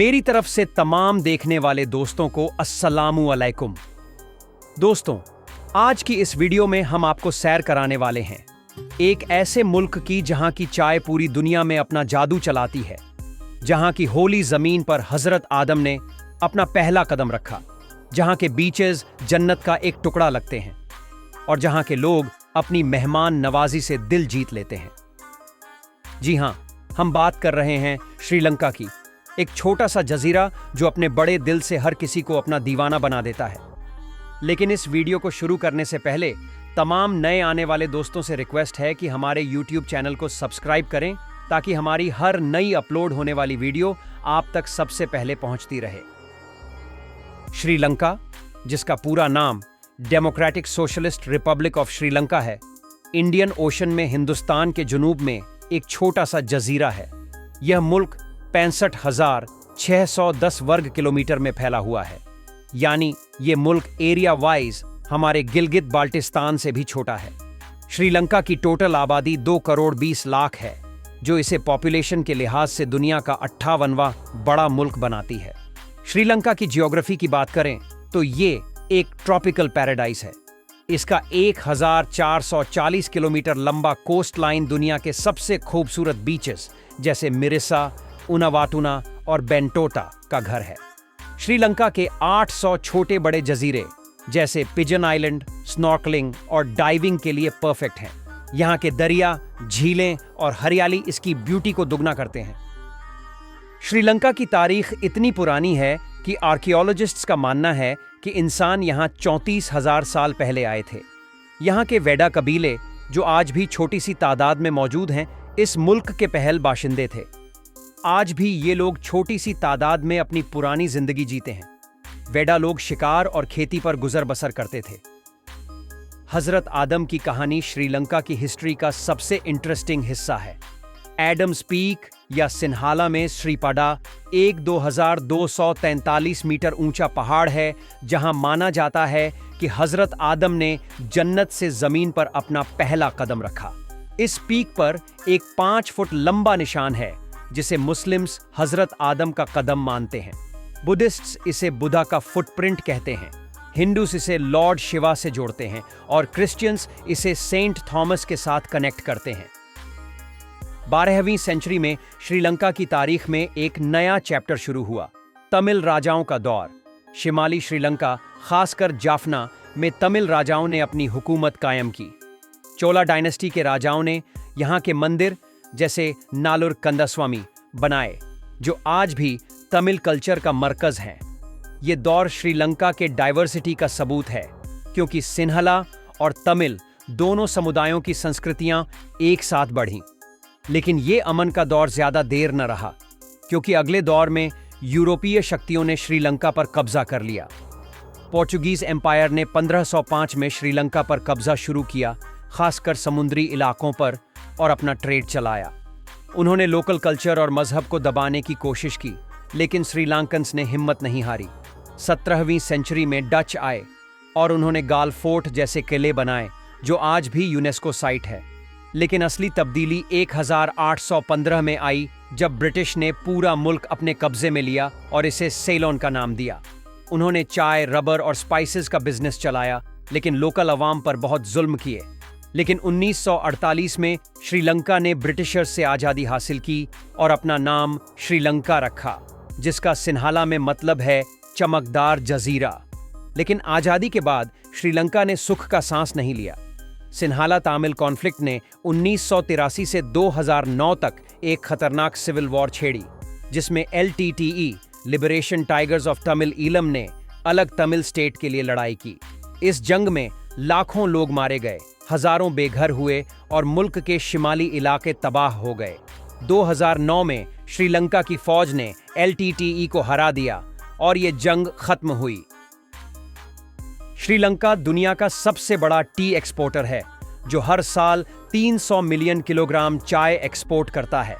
मेरी तरफ से तमाम देखने वाले दोस्तों को अस्सलामु अलैकुम। दोस्तों, आज की इस वीडियो में हम आपको सैर कराने वाले हैं एक ऐसे मुल्क की जहां की चाय पूरी दुनिया में अपना जादू चलाती है, जहां की होली जमीन पर हजरत आदम ने अपना पहला कदम रखा, जहां के बीचेस जन्नत का एक टुकड़ा लगते हैं और जहां के लोग अपनी मेहमान नवाजी से दिल जीत लेते हैं। जी हां, हम बात कर रहे हैं श्रीलंका की, एक छोटा सा जजीरा जो अपने बड़े दिल से हर किसी को अपना दीवाना बना देता है। लेकिन इस वीडियो को शुरू करने से पहले तमाम नए आने वाले दोस्तों से रिक्वेस्ट है कि हमारे YouTube चैनल को सब्सक्राइब करें ताकि हमारी हर नई अपलोड होने वाली वीडियो आप तक सबसे पहले पहुंचती रहे। श्रीलंका, जिसका पूरा नाम democratic socialist Republic of Sri Lanka है, इंडियन ओशन में हिंदुस्तान के जुनूब में एक छोटा सा जजीरा है। यह मुल्क 65,610 वर्ग किलोमीटर में फैला हुआ है, यानी ये मुल्क एरिया वाइज हमारे गिलगित बाल्टिस्तान से भी छोटा है। श्रीलंका की टोटल आबादी 2 करोड़ 20 लाख है, जो इसे पॉपुलेशन के लिहाज से दुनिया का 58वां बड़ा मुल्क बनाती है। श्रीलंका की जियोग्राफी की बात करें तो ये एक ट्रॉपिकल पैराडाइज है। इसका 1440 किलोमीटर लंबा कोस्ट लाइन दुनिया के सबसे खूबसूरत बीचेस जैसे मिरिसा, उनावाटुना और बेंटोटा का घर है। श्रीलंका के 800 छोटे बड़े जजीरे जैसे पिजन आइलैंड स्नॉर्कलिंग और डाइविंग के लिए परफेक्ट हैं। यहाँ के दरिया, झीलें और हरियाली इसकी ब्यूटी को दुगना करते हैं। श्रीलंका की तारीख इतनी पुरानी है कि आर्कियोलॉजिस्ट्स का मानना है कि इंसान यहाँ 34,000 साल पहले आए थे। यहाँ के वेडा कबीले, जो आज भी छोटी सी तादाद में मौजूद हैं, इस मुल्क के पहल बाशिंदे थे। आज भी ये लोग छोटी सी तादाद में अपनी पुरानी जिंदगी जीते हैं। वेडा लोग शिकार और खेती पर गुजर बसर करते थे। हजरत आदम की कहानी श्रीलंका की हिस्ट्री का सबसे इंटरेस्टिंग हिस्सा है। एडम्स पीक या सिन्हाला में श्रीपडा एक 2,243 मीटर ऊंचा पहाड़ है, जहां माना जाता है कि हजरत आदम ने जन्नत से जमीन पर अपना पहला कदम रखा। इस पीक पर एक 5 फुट लंबा निशान है जिसे मुस्लिम्स हजरत आदम का कदम मानते हैं। बुद्धिस्ट्स इसे बुद्धा का फुटप्रिंट कहते हैं। हिंदूस इसे लॉर्ड शिवा से जोड़ते हैं और क्रिश्चियंस इसे सेंट थॉमस के साथ कनेक्ट करते हैं। 12वीं सेंचुरी में श्रीलंका की तारीख में एक नया चैप्टर शुरू हुआ, तमिल राजाओं का दौर। शिमाली श्रीलंका, खासकर जाफना में तमिल राजाओं ने अपनी हुकूमत कायम की। चोला डायनेस्टी के राजाओं ने यहाँ के मंदिर जैसे नालुर कंदास्वामी बनाए, जो आज भी तमिल कल्चर का मरकज हैं। ये दौर श्रीलंका के डाइवर्सिटी का सबूत है, क्योंकि सिन्हला और तमिल दोनों समुदायों की संस्कृतियां एक साथ बढ़ीं। लेकिन ये अमन का दौर ज्यादा देर न रहा, क्योंकि अगले दौर में यूरोपीय शक्तियों ने श्रीलंका पर कब्जा कर लिया। पोर्चुगीज एम्पायर ने 1505 में श्रीलंका पर कब्जा शुरू किया, खासकर समुद्री इलाकों पर, और अपना ट्रेड चलाया। उन्होंने लोकल कल्चर और मजहब को दबाने की कोशिश की, लेकिन श्रीलंकन्स ने हिम्मत नहीं हारी। 17वीं सेंचुरी में डच आए और उन्होंने गाल फोर्ट जैसे किले बनाए, जो आज भी यूनेस्को साइट है। लेकिन असली तब्दीली 1815 में आई, जब ब्रिटिश ने पूरा मुल्क अपने कब्जे में लिया और इसे सेलोन का नाम दिया। उन्होंने चाय, रबर और स्पाइसेस का बिजनेस चलाया, लेकिन लोकल अवाम पर बहुत जुल्म किए। लेकिन 1948 में श्रीलंका ने ब्रिटिशर्स से आज़ादी हासिल की और अपना नाम श्रीलंका रखा, जिसका सिन्हाला में मतलब है चमकदार जजीरा। लेकिन आज़ादी के बाद श्रीलंका ने सुख का सांस नहीं लिया। सिन्हाला तामिल कॉन्फ्लिक्ट ने 1983 से 2009 तक एक खतरनाक सिविल वॉर छेड़ी, जिसमें LTTE liberation tigers of Tamil Eelam ने अलग तमिल स्टेट के लिए लड़ाई की। इस जंग में लाखों लोग मारे गए, हजारों बेघर हुए और मुल्क के शिमाली इलाके तबाह हो गए। 2009 में श्रीलंका की फौज ने LTTE को हरा दिया और ये जंग खत्म हुई। श्रीलंका दुनिया का सबसे बड़ा टी एक्सपोर्टर है, जो हर साल 300 मिलियन किलोग्राम चाय एक्सपोर्ट करता है।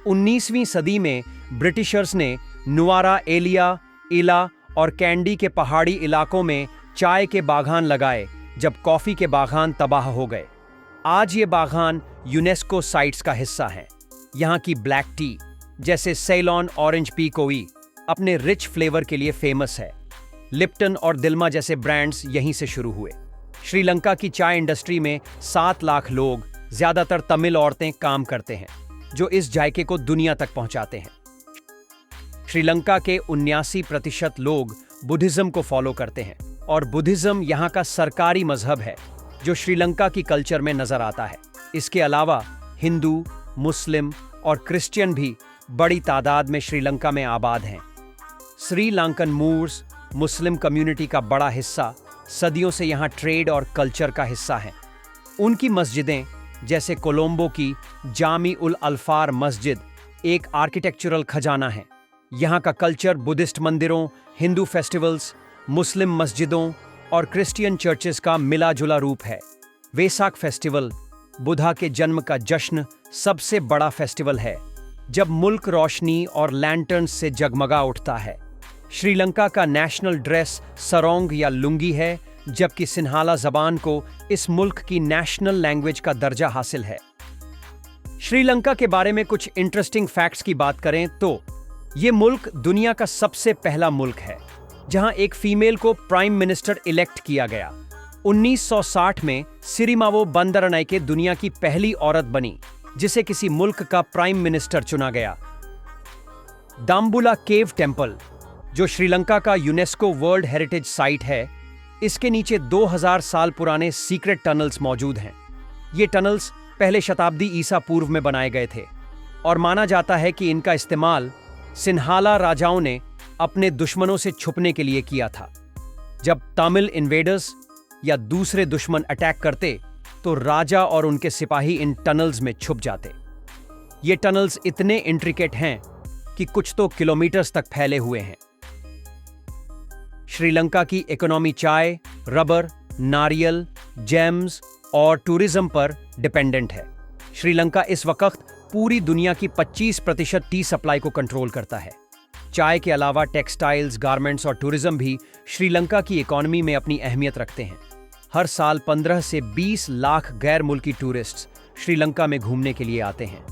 19वीं सदी में ब्रिटिशर्स ने नुआरा एलिया, इला और कैंडी के पहाड़ी इलाकों में चाय के बागान लगाए, जब कॉफी के बागान तबाह हो गए। आज ये बागान यूनेस्को साइट्स का हिस्सा हैं। यहाँ की ब्लैक टी जैसे सेलोन ऑरेंज पीकोई अपने रिच फ्लेवर के लिए फेमस है। लिप्टन और दिल्मा जैसे ब्रांड्स यहीं से शुरू हुए। श्रीलंका की चाय इंडस्ट्री में 7 लाख लोग, ज्यादातर तमिल औरतें, काम करते हैं, जो इस जायके को दुनिया तक पहुंचाते हैं। श्रीलंका के 79% लोग बुद्धिज्म को फॉलो करते हैं और बुद्धिज्म यहाँ का सरकारी मजहब है जो श्रीलंका की कल्चर में नजर आता है। इसके अलावा हिंदू, मुस्लिम और क्रिश्चियन भी बड़ी तादाद में श्रीलंका में आबाद हैं। श्रीलंकन मूर्स, मुस्लिम कम्युनिटी का बड़ा हिस्सा, सदियों से यहाँ ट्रेड और कल्चर का हिस्सा हैं। उनकी मस्जिदें जैसे कोलंबो की जामी उल अल्फार मस्जिद एक आर्किटेक्चरल खजाना है। यहाँ का कल्चर बुद्धिस्ट मंदिरों, हिंदू फेस्टिवल्स, मुस्लिम मस्जिदों और क्रिश्चियन चर्चेस का मिला जुला रूप है। वेसाक फेस्टिवल, बुद्धा के जन्म का जश्न, सबसे बड़ा फेस्टिवल है जब मुल्क रोशनी और लैंटर्न्स से जगमगा उठता है। श्रीलंका का नेशनल ड्रेस सरोंग या लुंगी है, जबकि सिन्हाला जबान को इस मुल्क की नेशनल लैंग्वेज का दर्जा हासिल है। श्रीलंका के बारे में कुछ इंटरेस्टिंग फैक्ट्स की बात करें तो ये मुल्क दुनिया का सबसे पहला मुल्क है जहां एक फीमेल को प्राइम मिनिस्टर इलेक्ट किया गया। 1960 में सिरिमावो बंदरनाइके दुनिया की पहली औरत बनी जिसे किसी मुल्क का प्राइम मिनिस्टर चुना गया। दाम्बुला केव टेम्पल, जो श्रीलंका का यूनेस्को वर्ल्ड हेरिटेज साइट है, इसके नीचे 2000 साल पुराने सीक्रेट टनल्स मौजूद हैं। ये टनल्स पहले शताब्दी ईसा पूर्व में बनाए गए थे और माना जाता है कि इनका इस्तेमाल सिन्हाला राजाओं ने अपने दुश्मनों से छुपने के लिए किया था। जब तमिल इन्वेडर्स या दूसरे दुश्मन अटैक करते तो राजा और उनके सिपाही इन टनल्स में छुप जाते। ये टनल्स इतने इंट्रिकेट हैं कि कुछ तो किलोमीटर्स तक फैले हुए हैं। श्रीलंका की इकोनॉमी चाय, रबर, नारियल, जेम्स और टूरिज्म पर डिपेंडेंट है। श्रीलंका इस वक्त पूरी दुनिया की 25% टी सप्लाई को कंट्रोल करता है। चाय के अलावा टेक्सटाइल्स, गारमेंट्स और टूरिज्म भी श्रीलंका की इकोनॉमी में अपनी अहमियत रखते हैं। हर साल 15 से 20 लाख गैर मुल्की टूरिस्ट्स श्रीलंका में घूमने के लिए आते हैं।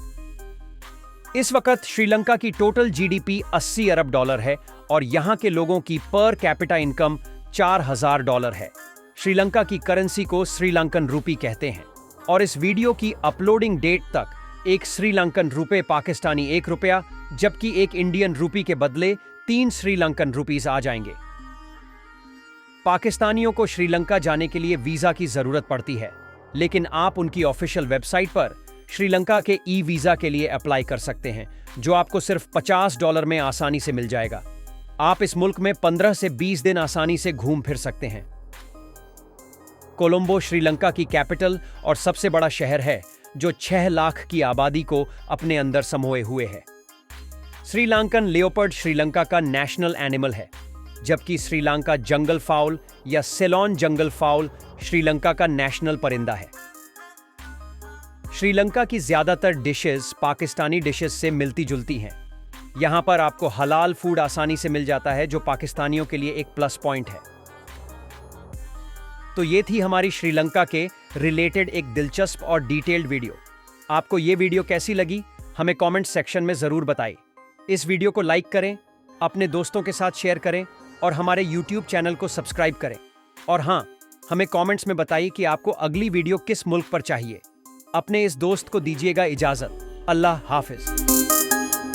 इस वक्त श्रीलंका की टोटल जीडीपी $80 अरब है और यहां के लोगों की पर कैपिटा इनकम $4000 है। श्रीलंका की करेंसी को श्रीलंकन रूपी कहते हैं और इस वीडियो की अपलोडिंग डेट तक एक श्रीलंकन रुपए पाकिस्तानी ₹1, जबकि एक इंडियन रूपी के बदले 3 श्रीलंकन रुपीस आ जाएंगे। पाकिस्तानियों को श्रीलंका जाने के लिए वीजा की जरूरत पड़ती है, लेकिन आप उनकी ऑफिशियल वेबसाइट पर श्रीलंका के ई वीजा के लिए अप्लाई कर सकते हैं, जो आपको सिर्फ $50 में आसानी से मिल जाएगा। आप इस मुल्क में 15 से 20 दिन आसानी से घूम फिर सकते हैं। कोलंबो श्रीलंका की कैपिटल और सबसे बड़ा शहर है, जो 6 लाख की आबादी को अपने अंदर समोए हुए है। श्रीलंकन लियोपर्ड श्रीलंका का नेशनल एनिमल है, जबकि श्रीलंका जंगल फाउल या सेलोन जंगल फाउल श्रीलंका का नेशनल परिंदा है। श्रीलंका की ज्यादातर डिशेस पाकिस्तानी डिशेस से मिलती जुलती हैं। यहां पर आपको हलाल फूड आसानी से मिल जाता है, जो पाकिस्तानियों के लिए एक प्लस पॉइंट है। तो ये थी हमारी श्रीलंका के रिलेटेड एक दिलचस्प और डिटेल्ड वीडियो। आपको ये वीडियो कैसी लगी हमें कमेंट सेक्शन में जरूर बताइए। इस वीडियो को लाइक करें, अपने दोस्तों के साथ शेयर करें और हमारे YouTube चैनल को सब्सक्राइब करें। और हाँ, हमें कमेंट्स में बताइए कि आपको अगली वीडियो किस मुल्क पर चाहिए। अपने इस दोस्त को दीजिएगा इजाजत। अल्लाह हाफिज।